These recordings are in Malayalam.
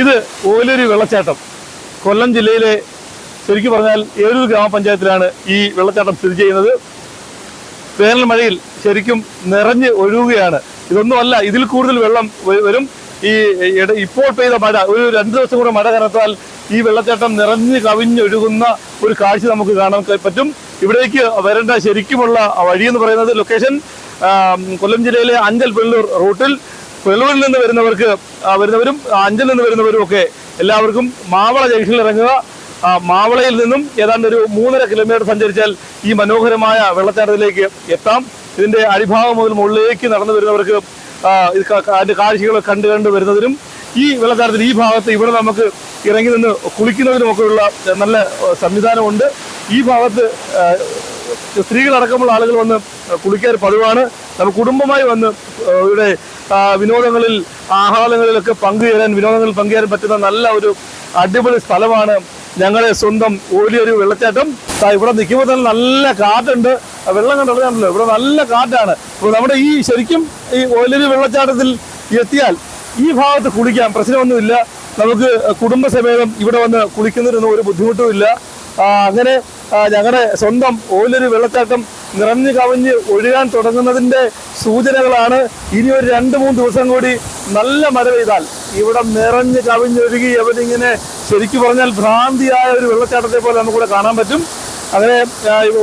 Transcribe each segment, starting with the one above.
ഇത് ഓലൂര് വെള്ളച്ചാട്ടം കൊല്ലം ജില്ലയിലെ ശരിക്കും പറഞ്ഞാൽ ഏരൂർ ഗ്രാമപഞ്ചായത്തിലാണ് ഈ വെള്ളച്ചാട്ടം സ്ഥിതി ചെയ്യുന്നത്. വേനൽ മഴയിൽ ശരിക്കും നിറഞ്ഞ് ഒഴുകുകയാണ്. ഇതൊന്നുമല്ല, ഇതിൽ കൂടുതൽ വെള്ളം വരും. ഇപ്പോൾ പെയ്ത മഴ, ഒരു 2 ദിവസം കൂടെ മഴ കനത്താൽ ഈ വെള്ളച്ചാട്ടം നിറഞ്ഞ് കവിഞ്ഞൊഴുകുന്ന ഒരു കാഴ്ച നമുക്ക് കാണാൻ പറ്റും. ഇവിടേക്ക് വരേണ്ട ശരിക്കുമുള്ള വഴിയെന്ന് പറയുന്നത് ലൊക്കേഷൻ കൊല്ലം ജില്ലയിലെ അഞ്ചൽ വെള്ളൂർ റൂട്ടിൽ, വെള്ളൂരിൽ നിന്ന് വരുന്നവരും അഞ്ചലിൽ നിന്ന് വരുന്നവരും ഒക്കെ എല്ലാവർക്കും മാവള ജംഗ്ഷനിൽ ഇറങ്ങുക. മാവളയിൽ നിന്നും ഏതാണ്ട് ഒരു 3.5 കിലോമീറ്റർ സഞ്ചരിച്ചാൽ ഈ മനോഹരമായ വെള്ളച്ചാട്ടത്തിലേക്ക് എത്താം. ഇതിന്റെ അടിഭാഗം മുതൽ മുകളിലേക്ക് നടന്നു വരുന്നവർക്ക് അതിന്റെ കാഴ്ചകൾ കണ്ടു വരുന്നതിനും ഈ വെള്ളച്ചാട്ടത്തിൽ ഈ ഭാഗത്ത് ഇവിടെ നമുക്ക് ഇറങ്ങി നിന്ന് കുളിക്കുന്നതിനുമൊക്കെയുള്ള നല്ല സംവിധാനമുണ്ട്. ഈ ഭാഗത്ത് സ്ത്രീകളടക്കമുള്ള ആളുകൾ വന്ന് കുളിക്കാൻ പതിവാണ്. നമുക്ക് കുടുംബമായി വന്ന് ഇവിടെ വിനോദങ്ങളിൽ ആഹ്ലാദങ്ങളിലൊക്കെ വിനോദങ്ങളിൽ പങ്കുചേരാൻ പറ്റുന്ന നല്ല ഒരു അടിപൊളി സ്ഥലമാണ് ഞങ്ങളുടെ സ്വന്തം ഓലിയൊരു വെള്ളച്ചാട്ടം. ഇവിടെ നിൽക്കുമ്പോൾ തന്നെ നല്ല കാറ്റുണ്ട്. വെള്ളം കണ്ടല്ലോ, ഇവിടെ നല്ല കാറ്റാണ്. അപ്പോൾ നമ്മുടെ ഈ ശരിക്കും ഈ ഓലിയൊരു വെള്ളച്ചാട്ടത്തിൽ എത്തിയാൽ ഈ ഭാഗത്ത് കുളിക്കാം, പ്രശ്നമൊന്നുമില്ല. നമുക്ക് കുടുംബസമേതം ഇവിടെ വന്ന് കുളിക്കുന്നതിനൊന്നും ഒരു ബുദ്ധിമുട്ടുമില്ല. അങ്ങനെ ഞങ്ങളുടെ സ്വന്തം ഓലൊരു വെള്ളച്ചാട്ടം നിറഞ്ഞു കവിഞ്ഞ് ഒഴുകാൻ തുടങ്ങുന്നതിൻ്റെ സൂചനകളാണ്. ഇനി ഒരു 2-3 ദിവസം കൂടി നല്ല മഴ പെയ്താൽ ഇവിടെ നിറഞ്ഞ് കവിഞ്ഞൊഴുകി അവരിങ്ങനെ ശരിക്കും പറഞ്ഞാൽ ഭ്രാന്തിയായ ഒരു വെള്ളച്ചാട്ടത്തെ പോലെ നമുക്കിവിടെ കാണാൻ പറ്റും. അങ്ങനെ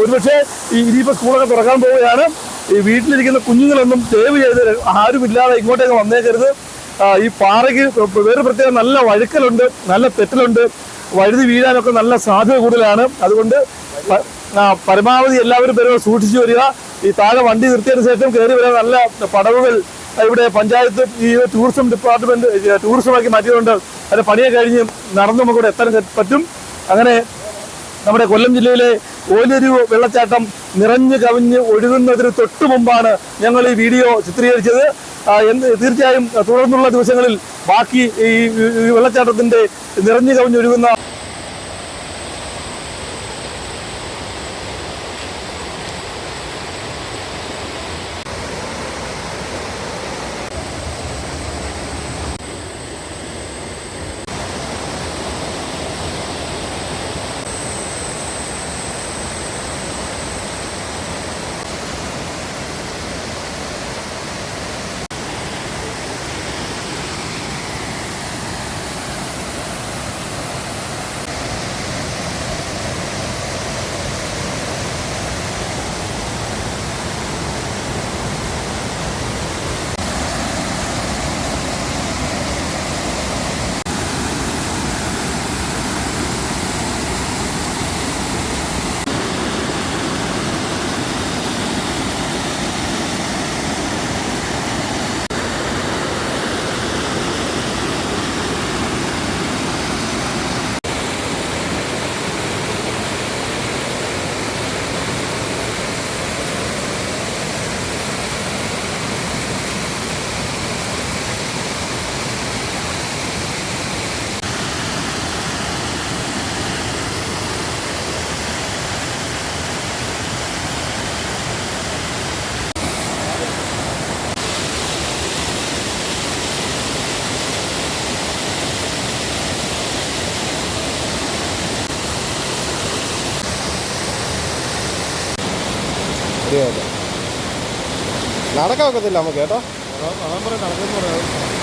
ഒരുപക്ഷെ ഇനിയിപ്പോൾ സ്കൂളൊക്കെ തുറക്കാൻ പോവുകയാണ്. ഈ വീട്ടിലിരിക്കുന്ന കുഞ്ഞുങ്ങളൊന്നും ദയവ് ചെയ്ത് ആരുമില്ലാതെ ഇങ്ങോട്ടേക്ക് വന്നേക്കരുത്. ഈ പാറയ്ക്ക് വേറെ പ്രത്യേകം നല്ല വഴുക്കലുണ്ട്, നല്ല തെറ്റലുണ്ട്, വഴുതി വീഴാനൊക്കെ നല്ല സാധ്യത കൂടുതലാണ്. അതുകൊണ്ട് പരമാവധി എല്ലാവരും പേരും സൂക്ഷിച്ചു വരിക. ഈ താഴെ വണ്ടി നിർത്തിയതിനു ശേഷം കയറി വരാൻ നല്ല പടവുകൾ ഇവിടെ പഞ്ചായത്ത് ഈ ടൂറിസം ഡിപ്പാർട്ട്മെന്റ് ടൂറിസമാക്കി മാറ്റിയതുകൊണ്ട് അതിന്റെ പണിയെ കഴിഞ്ഞ് നടന്നു നമുക്ക് ഇവിടെ എത്താൻ പറ്റും. അങ്ങനെ നമ്മുടെ കൊല്ലം ജില്ലയിലെ ഓലൊരു വെള്ളച്ചാട്ടം നിറഞ്ഞു കവിഞ്ഞ് ഒഴുകുന്നതിന് തൊട്ടു മുമ്പാണ് ഞങ്ങൾ ഈ വീഡിയോ ചിത്രീകരിച്ചത്. തീർച്ചയായും തുടർന്നുള്ള ദിവസങ്ങളിൽ ബാക്കി ഈ വെള്ളച്ചാട്ടത്തിന്റെ നിറഞ്ഞു കവിഞ്ഞൊഴുകുന്ന നടക്കാൻ ഒക്കത്തില്ല നമുക്ക് കേട്ടോ. നടക്കുന്നു പറയാം.